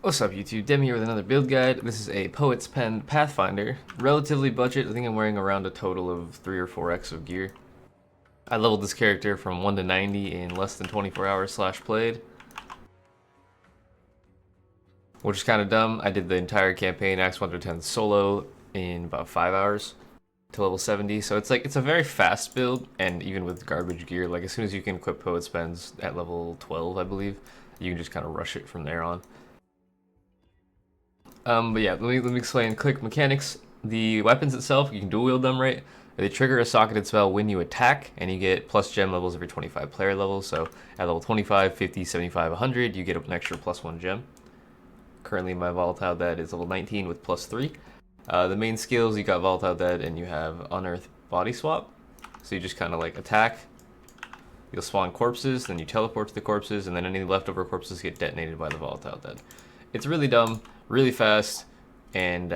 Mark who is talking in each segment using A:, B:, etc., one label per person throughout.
A: What's up YouTube, Demi here with another build guide. This is a Poet's Pen Pathfinder. Relatively budget, I think I'm wearing around a total of 3 or 4x of gear. I leveled this character from 1 to 90 in less than 24 hours slash played. Which is kind of dumb. I did the entire campaign, Axe 1 to 10 solo, in about 5 hours to level 70. So it's a very fast build, and even with garbage gear, like as soon as you can equip Poet's Pens at level 12, I believe, you can just kind of rush it from there on. But yeah, let me explain quick mechanics. The weapons itself, you can dual wield them, right? They trigger a socketed spell when you attack, and you get plus gem levels every 25 player levels. So at level 25, 50, 75, 100, you get an extra plus 1 gem. Currently my Volatile Dead is level 19 with plus 3. The main skills, you got Volatile Dead and you have Unearth Body Swap. So you just kind of like attack, you'll spawn corpses, then you teleport to the corpses, and then any leftover corpses get detonated by the Volatile Dead. It's really dumb, really fast, and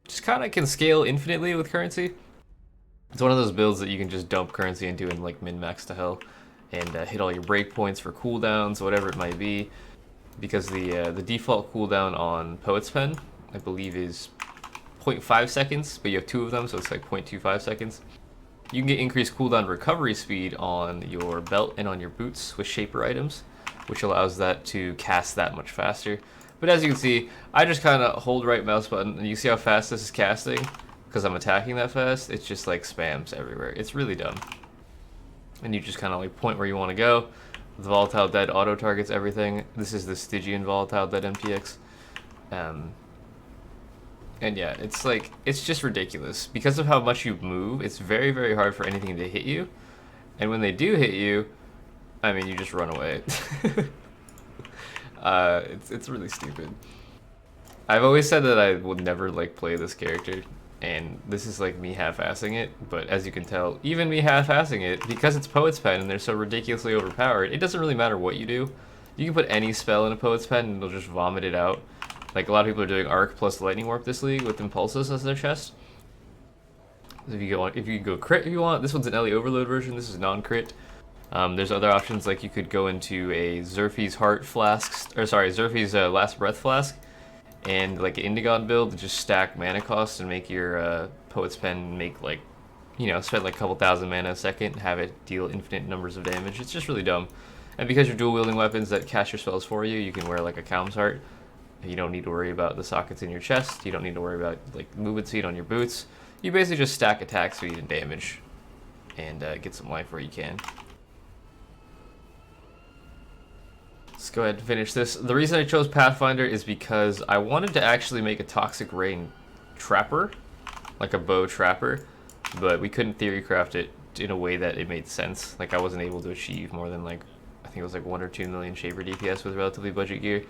A: just kind of can scale infinitely with currency. It's one of those builds that you can just dump currency into and like min-max to hell, and hit all your breakpoints for cooldowns, whatever it might be, because the default cooldown on Poet's Pen, I believe, is 0.5 seconds, but you have 2 of them, so it's like 0.25 seconds. You can get increased cooldown recovery speed on your belt and on your boots with Shaper items, which allows that to cast that much faster. But as you can see, I just kind of hold right mouse button, and you see how fast this is casting? Because I'm attacking that fast, it's just like spams everywhere. It's really dumb. And you just kind of like point where you want to go. The Volatile Dead auto targets everything. This is the Stygian Volatile Dead MPX. And yeah, it's just ridiculous. Because of how much you move, it's very, very hard for anything to hit you. And when they do hit you, I mean, you just run away. It's really stupid. I've always said that I would never like play this character, and this is like me half-assing it, but as you can tell, even me half-assing it, because it's Poet's Pen and they're so ridiculously overpowered, it doesn't really matter what you do. You can put any spell in a Poet's Pen and it'll just vomit it out. Like a lot of people are doing Arc plus Lightning Warp this league with Impulses as their chest. If you go crit if you want, this one's an Ellie Overload version, this is non-crit. There's other options, like you could go into a Xerfe's Heart Flask, or sorry, Xerfe's Last Breath Flask, and like an Indigon build to just stack mana costs and make your Poet's Pen make like, you know, spend like a couple thousand mana a second, have it deal infinite numbers of damage. It's just really dumb. And because you're dual wielding weapons that cast your spells for you, you can wear like a Calm's Heart. You don't need to worry about the sockets in your chest. You don't need to worry about like movement speed on your boots. You basically just stack attack speed and damage, and get some life where you can. Let's go ahead and finish this. The reason I chose Pathfinder is because I wanted to actually make a Toxic Rain Trapper, like a bow trapper, but we couldn't theory craft it in a way that it made sense. Like I wasn't able to achieve more than like, I think it was like 1 or 2 million Shaper DPS with relatively budget gear.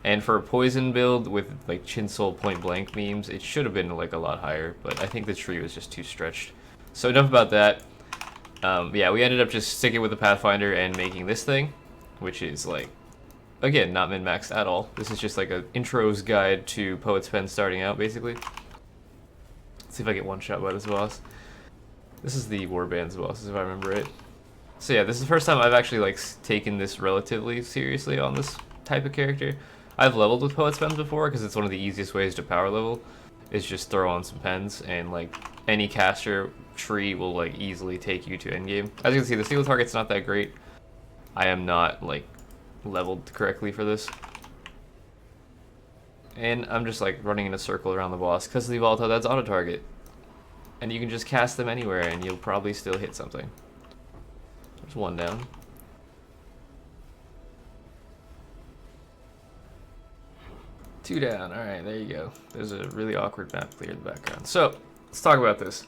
A: And for a poison build with like Chinsoul Point Blank memes, it should have been like a lot higher, but I think the tree was just too stretched. So enough about that. Yeah, we ended up just sticking with the Pathfinder and making this thing, which is like, again, not min-maxed at all. This is just like an intro's guide to Poet's Pen starting out, basically. Let's see if I get one shot by this boss. This is the Warband's boss, if I remember right. So yeah, this is the first time I've actually like taken this relatively seriously on this type of character. I've leveled with Poet's Pens before because it's one of the easiest ways to power level, is just throw on some pens, and like any caster tree will like easily take you to endgame. As you can see, the steal target's not that great. I am not like leveled correctly for this, and I'm just like running in a circle around the boss because the Volatile Dead's auto target, and you can just cast them anywhere and you'll probably still hit something. There's one down. Two down. Alright, there you go. There's a really awkward map clear in the background. So, let's talk about this.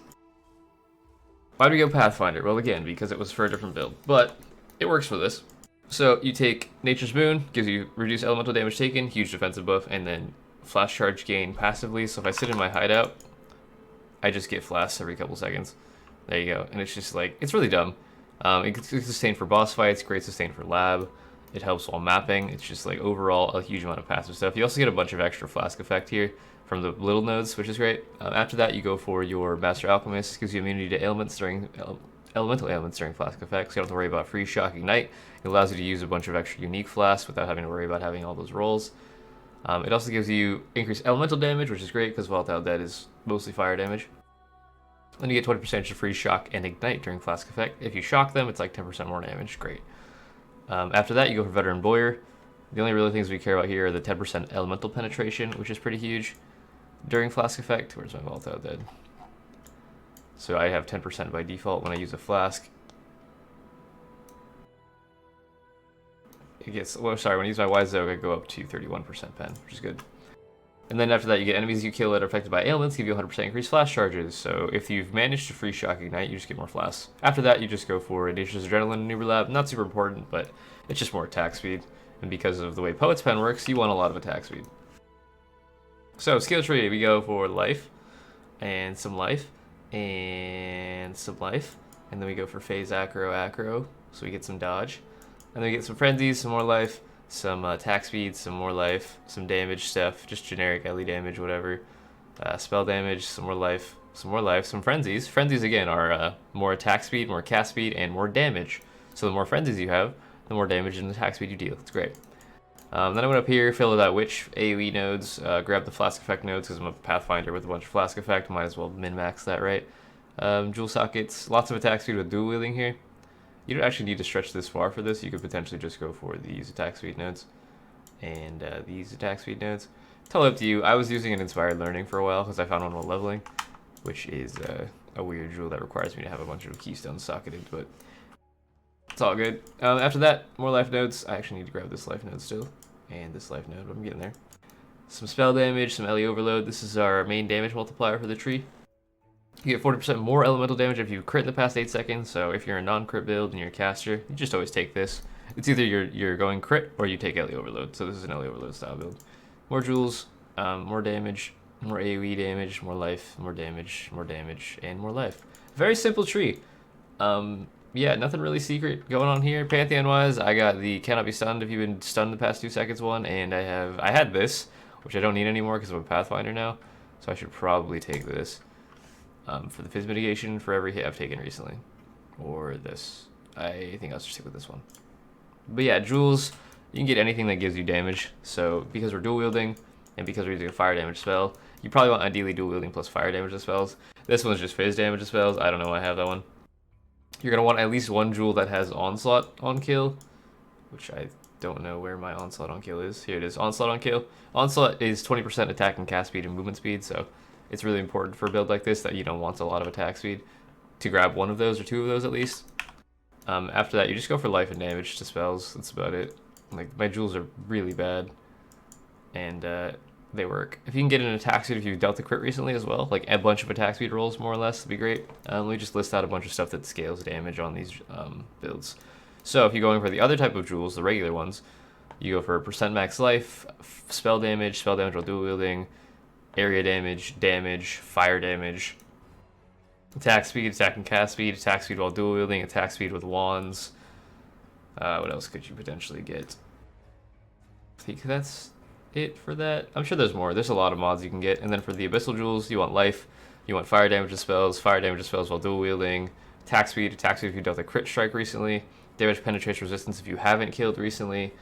A: Why do we go Pathfinder? Well, again, because it was for a different build, but it works for this. So, you take Nature's Boon, gives you reduced elemental damage taken, huge defensive buff, and then flash charge gain passively. So if I sit in my hideout, I just get flasks every couple seconds. There you go. And it's just like, it's really dumb. It's sustained for boss fights, great sustain for lab. It helps while mapping. It's just like overall a huge amount of passive stuff. You also get a bunch of extra flask effect here from the little nodes, which is great. After that, you go for your Master Alchemist. Gives you immunity to ailments during elemental ailments during flask effects. You don't have to worry about free shock ignite. It allows you to use a bunch of extra unique flasks without having to worry about having all those rolls. It also gives you increased elemental damage, which is great because Volatile Dead is mostly fire damage. Then you get 20% to free shock and ignite during Flask effect. If you shock them, it's like 10% more damage. Great. After that, you go for Veteran Boyer. The only really things we care about here are the 10% elemental penetration, which is pretty huge. During Flask effect, where's my Volatile Dead? So I have 10% by default when I use a Flask. It gets, well, sorry, when I use my Wise Oak, I go up to 31% pen, which is good. And then after that, you get enemies you kill that are affected by ailments, give you 100% increased flash charges. So if you've managed to free shock ignite, you just get more flasks. After that, you just go for Audacious Adrenaline and Uber Lab. Not super important, but it's just more attack speed. And because of the way Poet's Pen works, you want a lot of attack speed. So skill tree, we go for life, and some life, and some life. And then we go for phase acro, so we get some dodge. And then we get some frenzies, some more life, some attack speed, some more life, some damage stuff, just generic LE damage, whatever. Spell damage, some more life, some frenzies. Frenzies, again, are more attack speed, more cast speed, and more damage. So the more frenzies you have, the more damage and attack speed you deal. It's great. Then I went up here, fill out Witch, AoE nodes, grab the Flask Effect nodes, because I'm a Pathfinder with a bunch of Flask Effect, might as well min-max that, right? Jewel sockets, lots of attack speed with dual wielding here. You don't actually need to stretch this far for this. You could potentially just go for these attack speed nodes and these attack speed nodes. Totally up to you. I was using an Inspired Learning for a while because I found one while leveling, which is a weird jewel that requires me to have a bunch of keystones socketed, but it's all good. After that, more life nodes. I actually need to grab this life node still and this life node, but I'm getting there. Some spell damage, some LE overload. This is our main damage multiplier for the tree. You get 40% more elemental damage if you crit in the past 8 seconds, so if you're a non-crit build and you're a caster, you just always take this. It's either you're going crit or you take LE Overload, so this is an LE Overload style build. More jewels, more damage, more AoE damage, more life, more damage, and more life. Very simple tree. Yeah, nothing really secret going on here. Pantheon-wise, I got the Cannot Be Stunned if you've been stunned the past 2 seconds one, and I had this, which I don't need anymore because I'm a Pathfinder now, so I should probably take this. For the Fizz mitigation for every hit I've taken recently. Or this. I think I'll just stick with this one. But yeah, jewels, you can get anything that gives you damage. So because we're dual wielding, and because we're using a fire damage spell, you probably want ideally dual wielding plus fire damage to spells. This one's just Fizz damage to spells. I don't know why I have that one. You're going to want at least one jewel that has Onslaught on kill, which I don't know where my Onslaught on kill is. Here it is, Onslaught on kill. Onslaught is 20% attack and cast speed and movement speed, so it's really important for a build like this that you don't want a lot of attack speed to grab one of those or 2 of those at least. After that, you just go for life and damage to spells. That's about it. Like, my jewels are really bad, and they work. If you can get an attack speed if you've dealt the crit recently as well, like a bunch of attack speed rolls more or less, that'd be great. Let me just list out a bunch of stuff that scales damage on these builds. So if you're going for the other type of jewels, the regular ones, you go for percent max life, spell damage while dual wielding, area damage, fire damage, attack speed, attack and cast speed, attack speed while dual wielding, attack speed with wands. What else could you potentially get? I think that's it for that. I'm sure there's more. There's a lot of mods you can get. And then for the abyssal jewels, you want life, you want fire damage to spells while dual wielding, attack speed if you dealt a crit strike recently, damage penetration resistance if you haven't killed recently.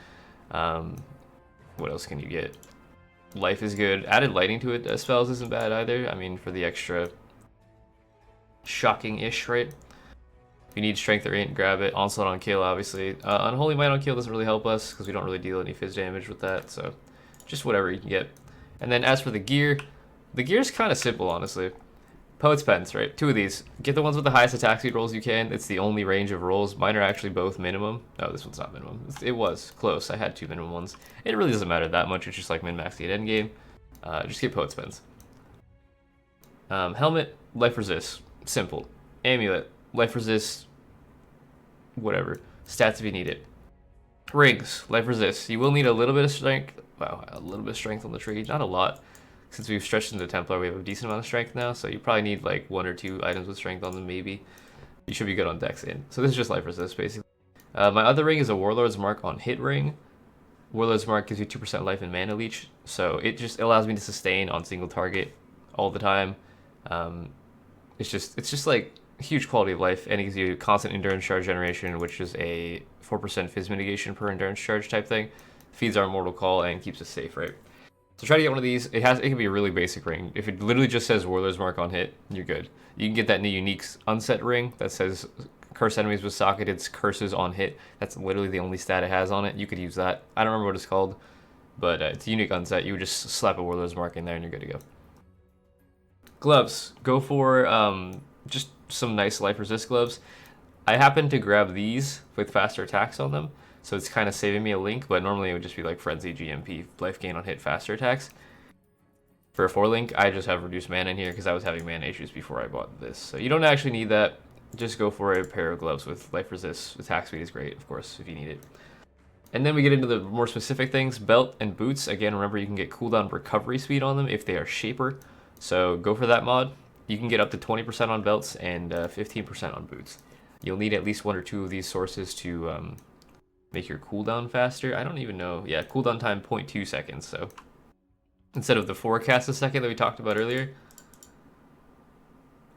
A: What else can you get? Life is good. Added lighting to it spells isn't bad either. I mean, for the extra shocking-ish, right? If you need strength or int, grab it. Onslaught on kill, obviously. Unholy Might on kill doesn't really help us because we don't really deal any fizz damage with that, so just whatever you can get. And then as for the gear is kind of simple, honestly. Poet's Pens, right? 2 of these. Get the ones with the highest attack speed rolls you can. It's the only range of rolls. Mine are actually both minimum. No, this one's not minimum. It was close. I had 2 minimum ones. It really doesn't matter that much. It's just like min-maxing at endgame. Just get Poet's Pens. Helmet, life resist. Simple. Amulet, life resist. Whatever. Stats if you need it. Rings, life resist. You will need a little bit of strength. Wow, a little bit of strength on the tree. Not a lot. Since we've stretched into Templar, we have a decent amount of strength now, so you probably need like 1 or 2 items with strength on them, maybe. You should be good on Dex in. So this is just life resist, basically. My other ring is a Warlord's Mark on hit ring. Warlord's Mark gives you 2% life and mana leech, so it just allows me to sustain on single target all the time. It's just like huge quality of life, and it gives you constant endurance charge generation, which is a 4% fizz mitigation per endurance charge type thing. Feeds our Immortal Call and keeps us safe, right? So try to get one of these. It can be a really basic ring. If it literally just says Warlord's Mark on hit, you're good. You can get that new unique unset ring that says curse enemies with socketed curses on hit. That's literally the only stat it has on it. You could use that. I don't remember what it's called, but it's a unique unset. You would just slap a Warlord's Mark in there and you're good to go. Gloves. Go for just some nice life resist gloves. I happen to grab these with faster attacks on them, so it's kind of saving me a link, but normally it would just be like Frenzy, GMP, life gain on hit, faster attacks. For a 4 link, I just have reduced mana in here because I was having mana issues before I bought this. So you don't actually need that. Just go for a pair of gloves with life resist. Attack speed is great, of course, if you need it. And then we get into the more specific things. Belt and boots. Again, remember you can get cooldown recovery speed on them if they are shaper. So go for that mod. You can get up to 20% on belts and 15% on boots. You'll need at least 1 or 2 of these sources to make your cooldown faster. I don't even know. Yeah, cooldown time 0.2 seconds. So instead of the 4 casts a second that we talked about earlier,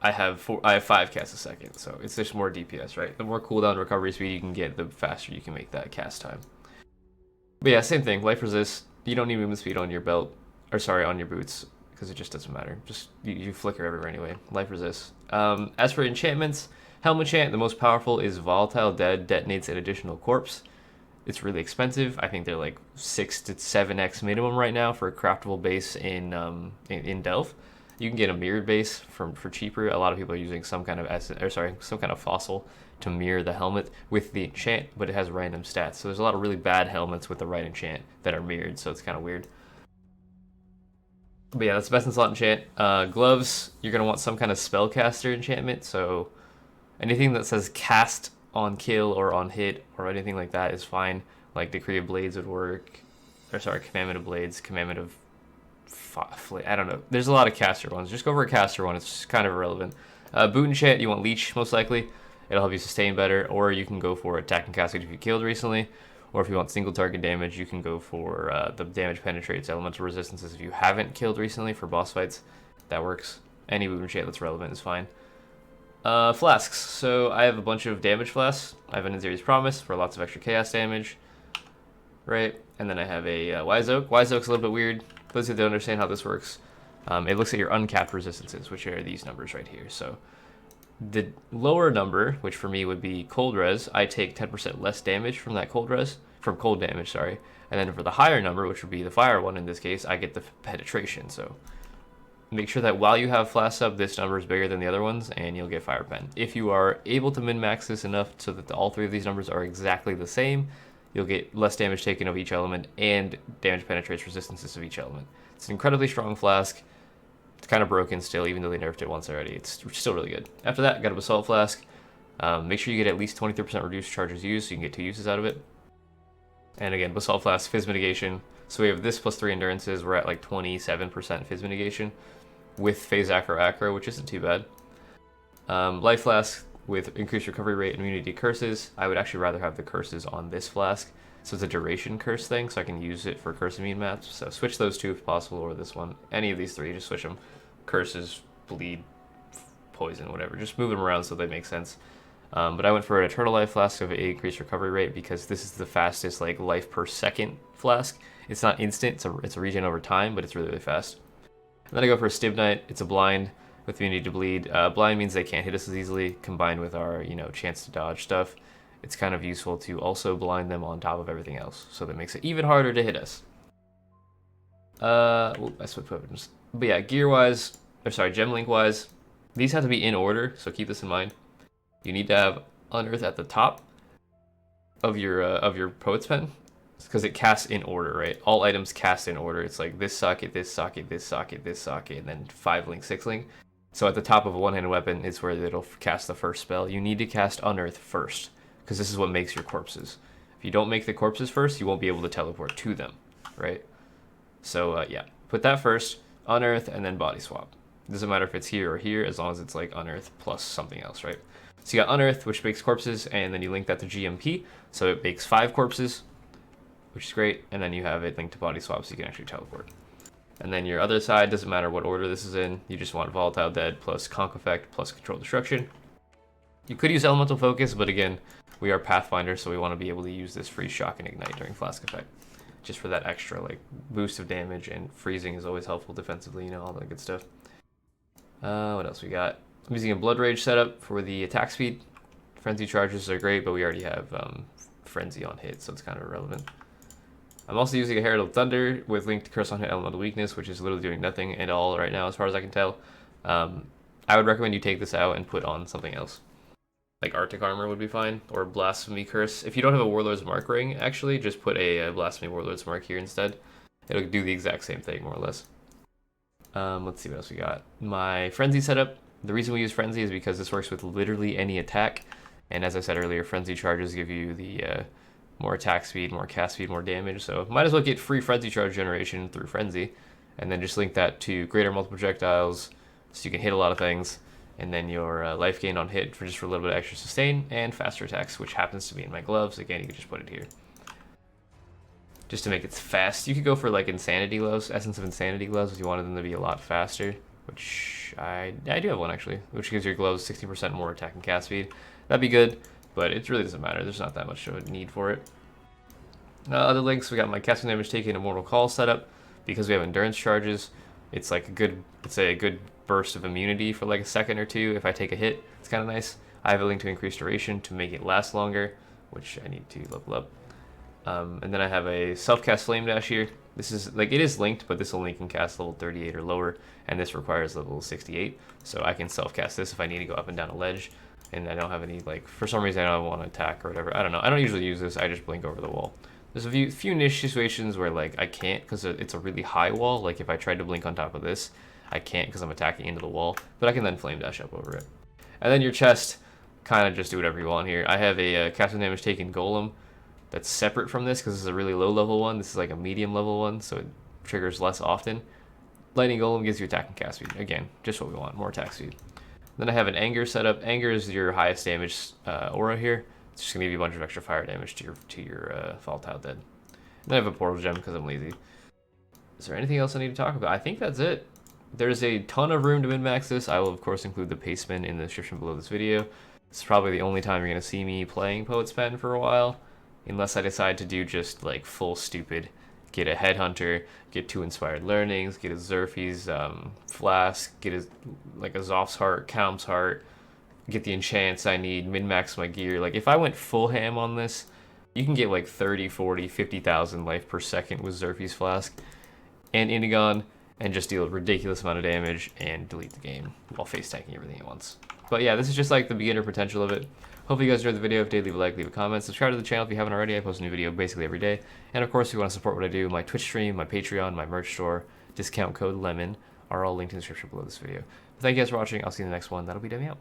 A: I have 5 casts a second. So it's just more DPS, right? The more cooldown recovery speed you can get, the faster you can make that cast time. But yeah, same thing. Life resist. You don't need movement speed on your belt, or sorry, on your boots, because it just doesn't matter. Just you flicker everywhere anyway. Life resist. As for enchantments, Helm enchant, the most powerful is Volatile Dead, detonates an additional corpse. It's really expensive. I think they're like 6 to 7x minimum right now for a craftable base in Delve. You can get a mirrored base for cheaper. A lot of people are using some kind of fossil to mirror the helmet with the enchant, but it has random stats. So there's a lot of really bad helmets with the right enchant that are mirrored, so it's kind of weird. But yeah, that's the best in slot enchant. Gloves, you're gonna want some kind of spellcaster enchantment. So anything that says cast on kill or on hit or anything like that is fine. Like Decree of Blades would work, or sorry, Commandment of Blades, Commandment of I don't know. There's a lot of caster ones. Just go for a caster one. It's kind of irrelevant. Boot enchant, you want Leech most likely. It'll help you sustain better, or you can go for attack and casting if you killed recently. Or if you want single target damage, you can go for the damage penetrates elemental resistances if you haven't killed recently for boss fights. That works. Any boot enchant that's relevant is fine. Flasks. So I have a bunch of damage flasks. I have an Inziri's Promise for lots of extra chaos damage. Right? And then I have a Wise Oak. Wise Oak's a little bit weird. For those who don't understand how this works, it looks at your uncapped resistances, which are these numbers right here. So the lower number, which for me would be cold res, I take 10% less damage from that cold damage, sorry. And then for the higher number, which would be the fire one in this case, I get the penetration. So make sure that while you have flask up, this number is bigger than the other ones, and you'll get fire pen. If you are able to min-max this enough so that all 3 of these numbers are exactly the same, you'll get less damage taken of each element and damage penetrates resistances of each element. It's an incredibly strong flask. It's kind of broken still, even though they nerfed it once already. It's still really good. After that, got a Basalt Flask. Make sure you get at least 23% reduced charges used, so you can get 2 uses out of it. And again, Basalt Flask, Fizz Mitigation. So we have this plus 3 endurances. We're at like 27% Fizz Mitigation with Phase Acro, which isn't too bad. Life Flask with increased recovery rate and immunity to curses. I would actually rather have the curses on this flask. So it's a duration curse thing, so I can use it for curse immune maps. So switch those 2 if possible, or this one. Any of these 3, just switch them. Curses, bleed, poison, whatever. Just move them around so they make sense. But I went for an Eternal Life Flask of 8 increased recovery rate because this is the fastest like life per second flask. It's not instant, it's a regen over time, but it's really, really fast. And then I go for a Stibnite. It's a blind with immunity to bleed. Blind means they can't hit us as easily, combined with our, chance to dodge stuff. It's kind of useful to also blind them on top of everything else, so that makes it even harder to hit us. I switched weapons. But yeah, gear-wise, gem link-wise, these have to be in order, so keep this in mind. You need to have Unearth at the top of your Poet's Pen, because it casts in order, right? All items cast in order. It's like this socket, this socket, this socket, this socket, and then 5 link, 6 link. So at the top of a one-handed weapon is where it'll cast the first spell. You need to cast Unearth first, because this is what makes your corpses. If you don't make the corpses first, you won't be able to teleport to them, right? So yeah, put that first, Unearth, and then Body Swap. It doesn't matter if it's here or here, as long as it's like Unearth plus something else, right? So you got Unearth, which makes corpses, and then you link that to GMP, so it makes 5 corpses, which is great, and then you have it linked to Body Swap so you can actually teleport. And then your other side, doesn't matter what order this is in, you just want Volatile Dead plus Conk Effect plus Control Destruction. You could use Elemental Focus, but again, we are Pathfinder, so we want to be able to use this free Shock and Ignite during Flask Effect. just for that extra like boost of damage, and freezing is always helpful defensively, you know, all that good stuff. What else we got? I'm using a Blood Rage setup for the attack speed. Frenzy charges are great, but we already have Frenzy on hit, so it's kind of irrelevant. I'm also using a Herald Thunder with linked Curse on Hit Elemental Weakness, which is literally doing nothing at all right now as far as I can tell. I would recommend you take this out and put on something else. Like Arctic Armor would be fine, or Blasphemy Curse. If you don't have a Warlord's Mark ring, actually, just put a Blasphemy Warlord's Mark here instead. It'll do the exact same thing, more or less. Let's see what else we got. My Frenzy setup. The reason we use Frenzy is because this works with literally any attack. And as I said earlier, Frenzy charges give you the more attack speed, more cast speed, more damage. So might as well get free Frenzy charge generation through Frenzy. And then just link that to greater multiple projectiles, so you can hit a lot of things. And then your life gain on hit for just a little bit of extra sustain, and faster attacks, which happens to be in my gloves. Again, you can just put it here. Just to make it fast. You could go for like Insanity gloves, Essence of Insanity gloves, if you wanted them to be a lot faster. Which I do have one actually, which gives your gloves 16% more attack and cast speed. That'd be good, but it really doesn't matter. There's not that much of a need for it. Other links, we got my casting damage taken Immortal Call setup. Because we have endurance charges, it's like a good burst of immunity for like a second or two if I take a hit. It's kind of nice. I have a link to increase duration to make it last longer, which I need to level up. And then I have a self-cast Flame Dash here. This is like, it is linked, but this only can cast level 38 or lower, and this requires level 68. So I can self-cast this if I need to go up and down a ledge, and I don't have any, like, for some reason I don't want to attack or whatever. I don't know. I don't usually use this. I just blink over the wall. There's a few niche situations where like I can't because it's a really high wall. Like if I tried to blink on top of this, I can't because I'm attacking into the wall, but I can then Flame Dash up over it. And then your chest, kind of just do whatever you want here. I have a casting damage taken Golem that's separate from this because this is a really low level one. This is like a medium level one, so it triggers less often. Lightning Golem gives you attack and cast speed. Again, just what we want, more attack speed. Then I have an Anger setup. Anger is your highest damage aura here. It's just gonna give you a bunch of extra fire damage to your Volatile Dead. Then I have a Portal Gem because I'm lazy. Is there anything else I need to talk about? I think that's it. There's a ton of room to min-max this. I will of course include the paste bin in the description below this video. It's probably the only time you're gonna see me playing Poet's Pen for a while, unless I decide to do just like full stupid. Get a Headhunter, get 2 Inspired Learnings, get a Xerfes Flask, get a Zoph's Heart, Calm's Heart, get the enchants I need, min-max my gear. Like if I went full ham on this, you can get like 30, 40, 50,000 life per second with Xerfes Flask and Inigon, and just deal a ridiculous amount of damage and delete the game while face tanking everything at once. But yeah, this is just like the beginner potential of it. Hopefully you guys enjoyed the video. If you did, leave a like, leave a comment, subscribe to the channel if you haven't already. I post a new video basically every day. And of course, if you want to support what I do, my Twitch stream, my Patreon, my merch store, discount code LEMON are all linked in the description below this video. But thank you guys for watching. I'll see you in the next one. That'll be Demi out.